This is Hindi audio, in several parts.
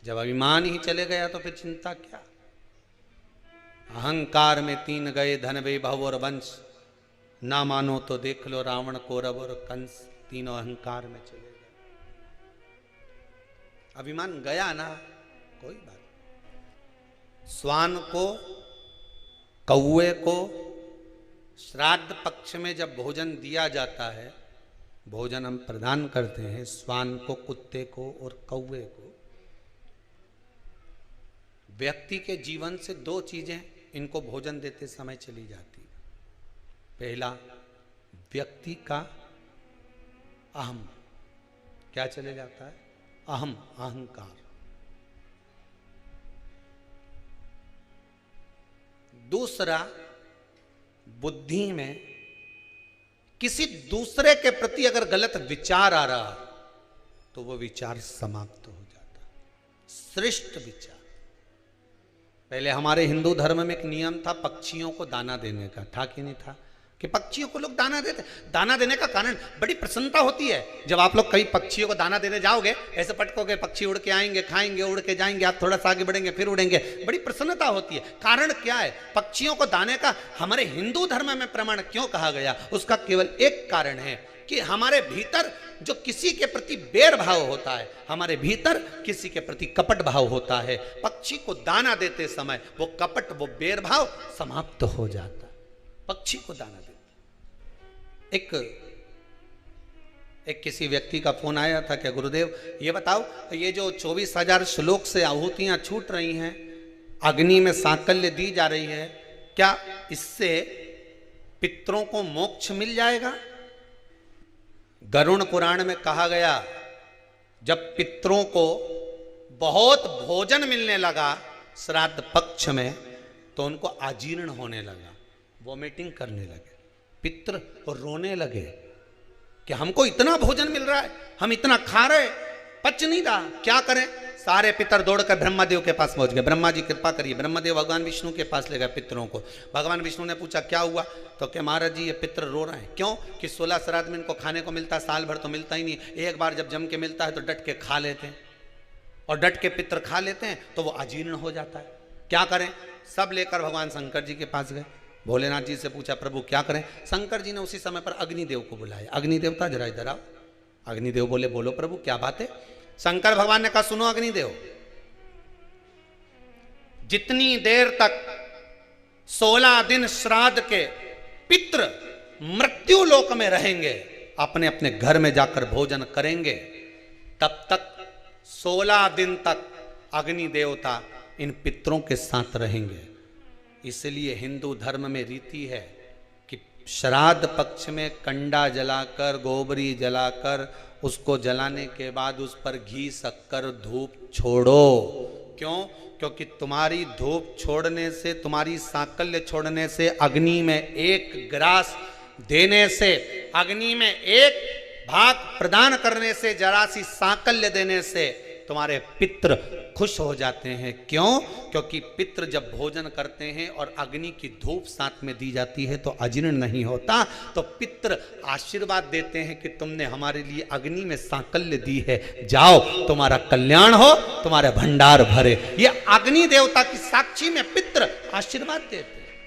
जब अभिमान ही चले गया तो फिर चिंता क्या। अहंकार में 3 गए, धन वैभव और वंश, ना मानो तो देख लो रावण, कौरव और कंस, तीनों अहंकार में चले गए। अभिमान गया ना, कोई बात नहीं। श्वान को, कौवे को श्राद्ध पक्ष में जब भोजन दिया जाता है, भोजन हम प्रदान करते हैं श्वान को, कुत्ते को और कौवे को। व्यक्ति के जीवन से 2 चीजें इनको भोजन देते समय चली जाती है। पहला, व्यक्ति का अहम, क्या चले जाता है? अहम, अहंकार। दूसरा, बुद्धि में किसी दूसरे के प्रति अगर गलत विचार आ रहा तो वो विचार समाप्त हो जाता। श्रेष्ठ विचार। पहले हमारे हिंदू धर्म में एक नियम था पक्षियों को दाना देने का, था कि नहीं था? कि पक्षियों को लोग दाना देते। दाना देने का कारण बड़ी प्रसन्नता होती है। जब आप लोग कई पक्षियों को दाना देने जाओगे, ऐसे पटकोगे, पक्षी उड़ के आएंगे, खाएंगे, उड़ के जाएंगे, आप थोड़ा सा आगे बढ़ेंगे, फिर उड़ेंगे, बड़ी प्रसन्नता होती है। कारण क्या है? पक्षियों को दाने का हमारे हिंदू धर्म में प्रमाण क्यों कहा गया? उसका केवल एक कारण है कि हमारे भीतर जो किसी के प्रति बैर भाव होता है, हमारे भीतर किसी के प्रति कपट भाव होता है, पक्षी को दाना देते समय वो कपट, वो बैर भाव समाप्त हो जाता। पक्षी को दाना देते। एक किसी व्यक्ति का फोन आया था, क्या गुरुदेव ये बताओ, ये जो 24,000 श्लोक से आहुतियां छूट रही हैं, अग्नि में सांकल्य दी जा रही है, क्या इससे पितरों को मोक्ष मिल जाएगा? गरुड़ पुराण में कहा गया, जब पितरों को बहुत भोजन मिलने लगा श्राद्ध पक्ष में, तो उनको अजीर्ण होने लगा, वॉमिटिंग करने लगे, पितर रोने लगे कि हमको इतना भोजन मिल रहा है, हम इतना खा रहे, पच नहीं रहा, क्या करें? सारे पितर दौड़कर ब्रह्मादेव के पास पहुंच गए। ब्रह्मा जी कृपा करिए। ब्रह्मादेव भगवान विष्णु के पास ले गए पितरों को। भगवान विष्णु ने पूछा क्या हुआ? तो क्या महाराज जी ये पितर रो रहे हैं। क्यों? कि 16 श्राद्ध में इनको खाने को मिलता है, साल भर तो मिलता ही नहीं, एक बार जब जम के मिलता है तो डट के खा लेते हैं, और डट के पितर खा लेते हैं तो वो अजीर्ण हो जाता है। क्या करें? सब लेकर भगवान शंकर जी के पास गए। भोलेनाथ जी से पूछा प्रभु क्या करें? शंकर जी ने उसी समय पर अग्निदेव को बुलाया। अग्निदेवता जरा इधर आओ। अग्निदेव बोले बोलो प्रभु क्या बात है? शंकर भगवान ने कहा सुनो अग्निदेव, जितनी देर तक 16 दिन श्राद्ध के पितृ मृत्यु लोक में रहेंगे, अपने अपने घर में जाकर भोजन करेंगे, तब तक 16 दिन तक अग्नि देवता इन पितरों के साथ रहेंगे। इसलिए हिंदू धर्म में रीति है कि श्राद्ध पक्ष में कंडा जलाकर, गोबरी जलाकर, उसको जलाने के बाद उस पर घी, शक्कर, धूप छोड़ो। क्यों? क्योंकि तुम्हारी धूप छोड़ने से, तुम्हारी सांकल्य छोड़ने से, अग्नि में एक ग्रास देने से, अग्नि में एक भाग प्रदान करने से, जरा सी सांकल्य देने से तुम्हारे पितृ खुश हो जाते हैं। क्यों? क्योंकि पितृ जब भोजन करते हैं और अग्नि की धूप साथ में दी जाती है तो अजीर्ण नहीं होता। तो पितृ आशीर्वाद देते हैं कि तुमने हमारे लिए अग्नि में सांकल्य दी है, जाओ तुम्हारा कल्याण हो, तुम्हारे भंडार भरे। ये अग्नि देवता की साक्षी में पितृ आशीर्वाद देते हैं।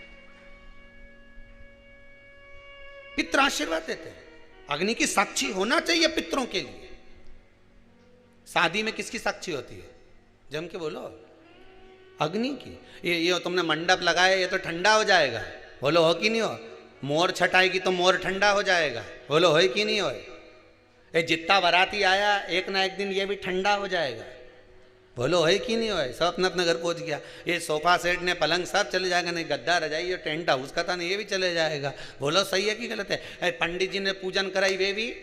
पितृ आशीर्वाद देते हैं। अग्नि की साक्षी होना चाहिए पितरों के लिए। शादी में किसकी साक्षी होती है? जम के बोलो, अग्नि की। ये तुमने मंडप लगाया, ये तो ठंडा हो जाएगा, बोलो हो कि नहीं हो? मोर छटाएगी तो मोर ठंडा हो जाएगा, बोलो हो कि नहीं हो? ये जितना बाराती आया एक ना एक दिन ये भी ठंडा हो जाएगा, बोलो है कि नहीं हो? सब अपना अपना घर पहुंच गया। ये सोफा सेट ने पलंग सब चले जाएगा, नहीं गद्दा रजाई ये टेंट हाउस का था नहीं, ये भी चले जाएगा, बोलो सही है कि गलत है? पंडित जी ने पूजन कराई, वे भी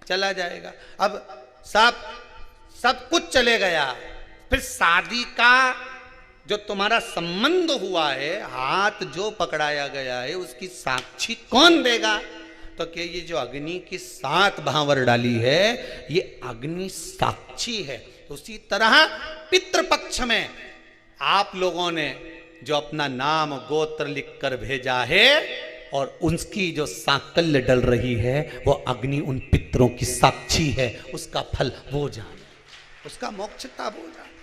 चला जाएगा। अब सब कुछ चले गया। फिर शादी का जो तुम्हारा संबंध हुआ है, हाथ जो पकड़ाया गया है, उसकी साक्षी कौन देगा? तो क्या ये जो अग्नि की 7 भांवर डाली है, ये अग्नि साक्षी है। तो उसी तरह पितृपक्ष में आप लोगों ने जो अपना नाम गोत्र लिखकर भेजा है और उसकी जो सांकल्य डल रही है, वो अग्नि उन पितरों की साक्षी है, उसका फल वो जाने। उसका मोक्ष तब हो जाए।